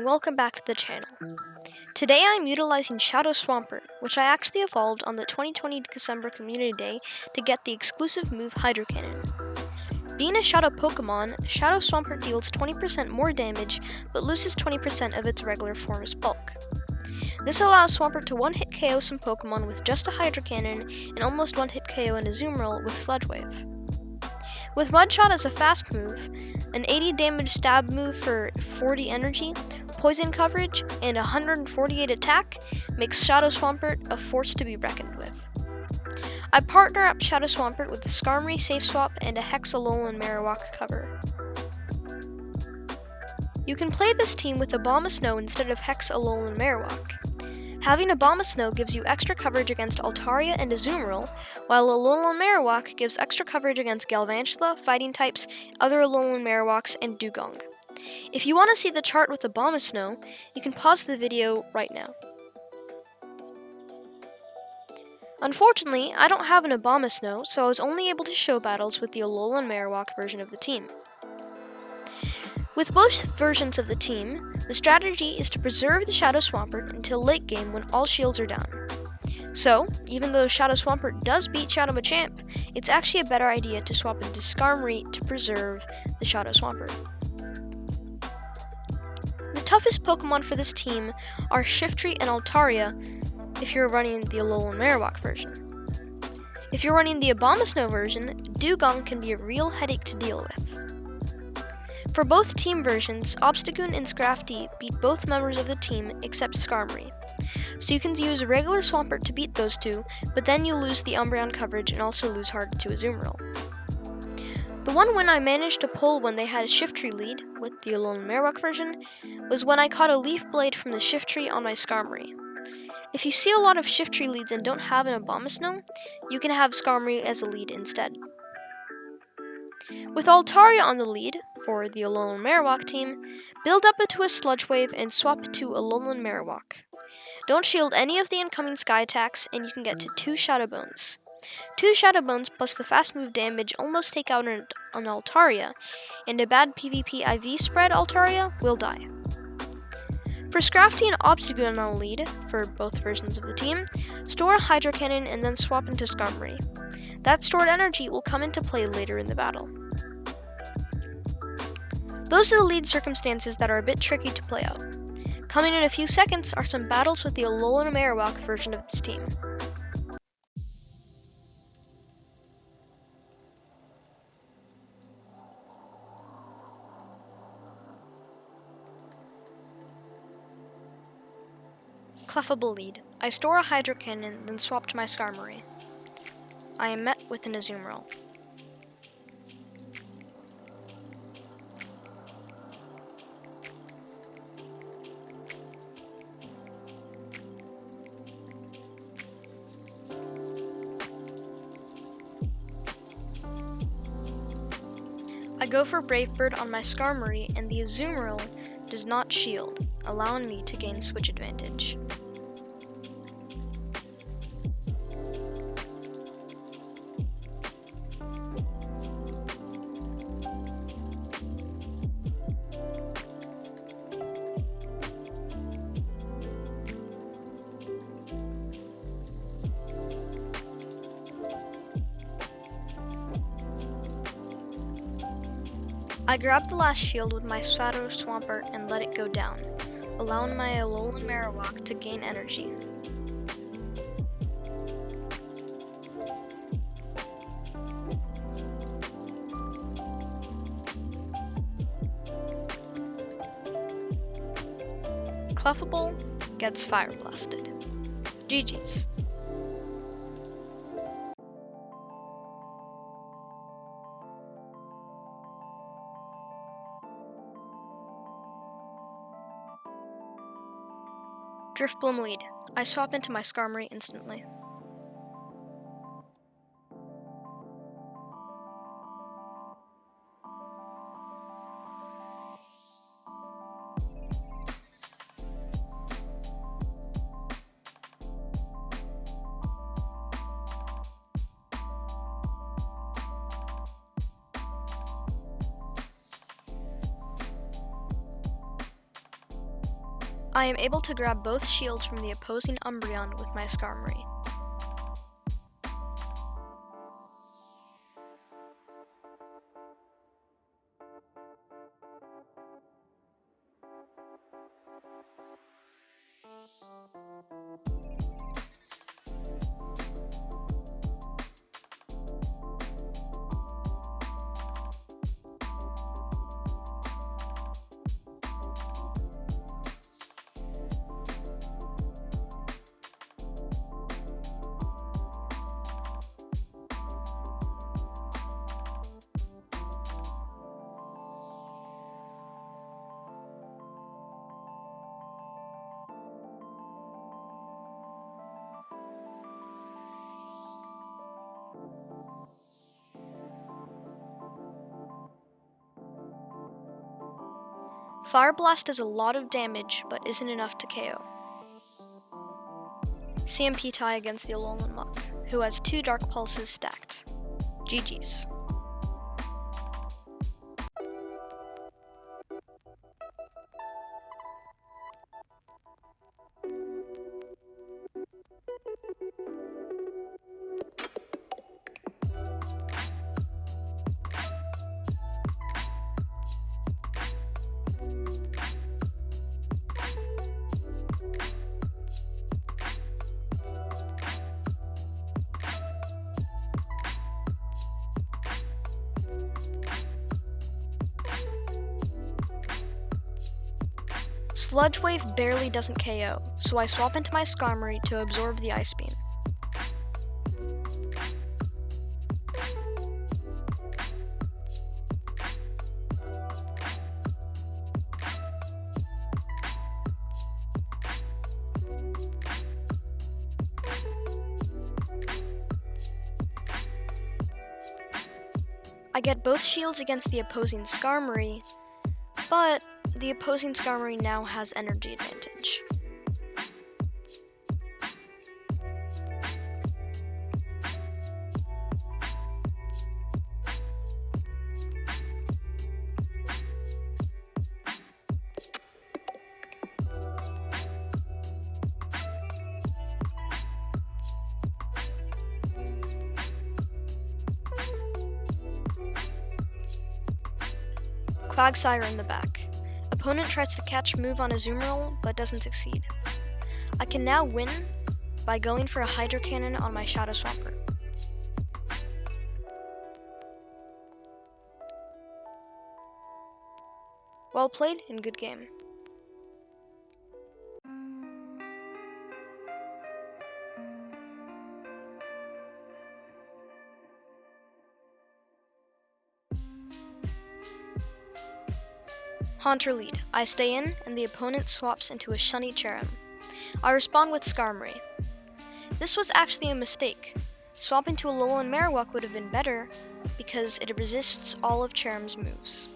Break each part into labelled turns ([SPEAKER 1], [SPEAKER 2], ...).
[SPEAKER 1] and welcome back to the channel. Today I'm utilizing Shadow Swampert, which I actually evolved on the 2020 December Community Day to get the exclusive move Hydro Cannon. Being a Shadow Pokemon, Shadow Swampert deals 20% more damage but loses 20% of its regular form's bulk. This allows Swampert to one-hit KO some Pokemon with just a Hydro Cannon and almost one-hit KO an Azumarill with Sludge Wave. With Mudshot as a fast move, an 80 damage stab move for 40 energy, poison coverage, and 148 attack makes Shadow Swampert a force to be reckoned with. I partner up Shadow Swampert with a Skarmory Safe Swap and a Hex Alolan Marowak cover. You can play this team with Abomasnow instead of Hex Alolan Marowak. Having Abomasnow gives you extra coverage against Altaria and Azumarill, while Alolan Marowak gives extra coverage against Galvantula, Fighting types, other Alolan Marowaks, and Dugong. If you want to see the chart with Abomasnow, you can pause the video right now. Unfortunately, I don't have an Abomasnow, so I was only able to show battles with the Alolan Marowak version of the team. With both versions of the team, the strategy is to preserve the Shadow Swampert until late game when all shields are down. So, even though Shadow Swampert does beat Shadow Machamp, it's actually a better idea to swap into Skarmory to preserve the Shadow Swampert. The toughest Pokemon for this team are Shiftry and Altaria if you're running the Alolan Marowak version. If you're running the Abomasnow version, Dugong can be a real headache to deal with. For both team versions, Obstagoon and Scrafty beat both members of the team except Skarmory. So you can use regular Swampert to beat those two, but then you lose the Umbreon coverage and also lose hard to Azumarill. The one win I managed to pull when they had a Shiftry lead, with the Alolan Marowak version, was when I caught a Leaf Blade from the Shiftry on my Skarmory. If you see a lot of Shiftry leads and don't have an Abomasnow, you can have Skarmory as a lead instead. With Altaria on the lead, for the Alolan Marowak team, build up into a Sludge Wave and swap to Alolan Marowak. Don't shield any of the incoming Sky attacks, and you can get to 2 Shadow Bones. 2 Shadow Bones plus the fast move damage almost take out an Altaria, and a bad PvP IV spread Altaria will die. For Scrafty and Obstagoon on the lead, for both versions of the team, store a Hydro Cannon and then swap into Skarmory. That stored energy will come into play later in the battle. Those are the lead circumstances that are a bit tricky to play out. Coming in a few seconds are some battles with the Alolan Marowak version of this team. Clefable Lead. I store a Hydro Cannon, then swap to my Skarmory. I am met with an Azumarill. I go for Brave Bird on my Skarmory, and the Azumarill does not shield, allowing me to gain switch advantage. I grab the last shield with my Shadow Swampert and let it go down, allowing my Alolan Marowak to gain energy. Clefable gets Fire Blasted. GG's. Drifblim Lead. I swap into my Skarmory instantly. I am able to grab both shields from the opposing Umbreon with my Skarmory. Fire Blast does a lot of damage, but isn't enough to KO. CMP tie against the Alolan Muck, who has 2 Dark Pulses stacked. GG's. Sludge Wave barely doesn't KO, so I swap into my Skarmory to absorb the Ice Beam. I get both shields against the opposing Skarmory, but the opposing Skarmory now has energy advantage. Quagsire in the back. Opponent tries to catch move on Azumarill, but doesn't succeed. I can now win by going for a Hydro Cannon on my Shadow Swampert. Well played and good game. Haunter Lead. I stay in, and the opponent swaps into a Shunny Cherrim. I respond with Skarmory. This was actually a mistake. Swapping to a Alolan Marowak would have been better, because it resists all of Cherrim's moves.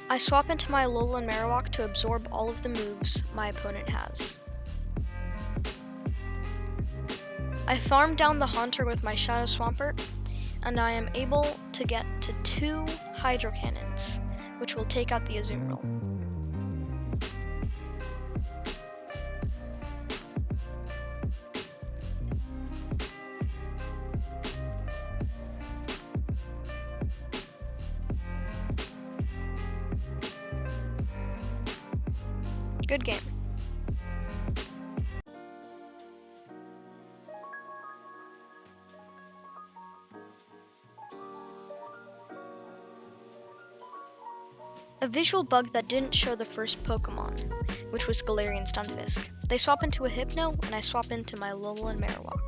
[SPEAKER 1] I swap into my Alolan Marowak to absorb all of the moves my opponent has. I farm down the Haunter with my Shadow Swampert, and I am able to get to 2 Hydro Cannons, which will take out the Azumarill. Good game. A visual bug that didn't show the first Pokemon, which was Galarian Stunfisk. They swap into a Hypno, and I swap into my Alolan Marowak.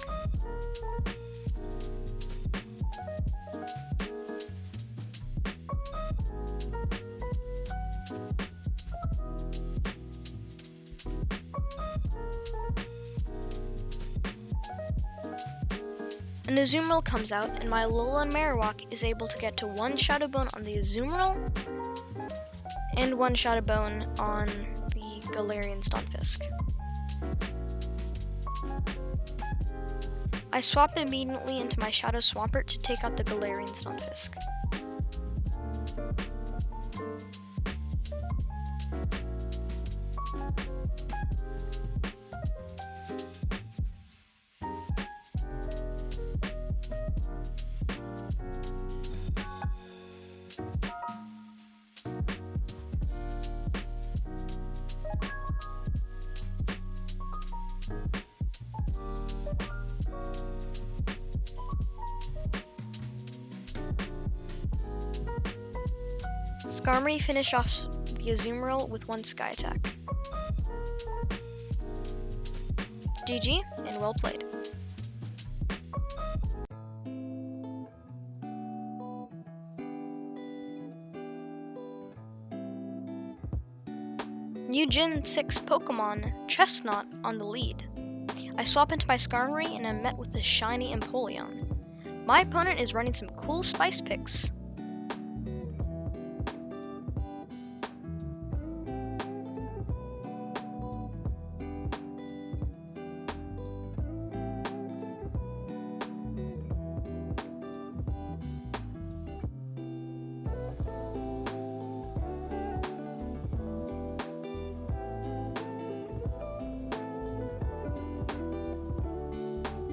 [SPEAKER 1] An Azumarill comes out, and my Alolan Marowak is able to get to 1 Shadow Bone on the Azumarill and 1 Shadow Bone on the Galarian Stunfisk. I swap immediately into my Shadow Swampert to take out the Galarian Stunfisk. Skarmory finished off the Azumarill with 1 Sky Attack. GG, and well played. New Gen 6 Pokemon, Chesnaught on the lead. I swap into my Skarmory and I'm met with a shiny Empoleon. My opponent is running some cool spice picks.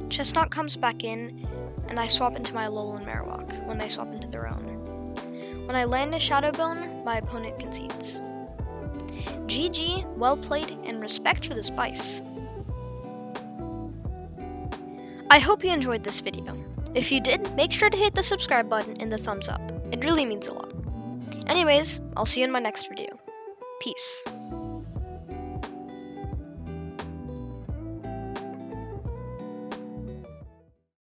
[SPEAKER 1] Chesnaught comes back in, and I swap into my Alolan Marowak when they swap into their own. When I land a Shadow Bone, my opponent concedes. GG, well played, and respect for the spice. I hope you enjoyed this video. If you did, make sure to hit the subscribe button and the thumbs up. It really means a lot. Anyways, I'll see you in my next video. Peace.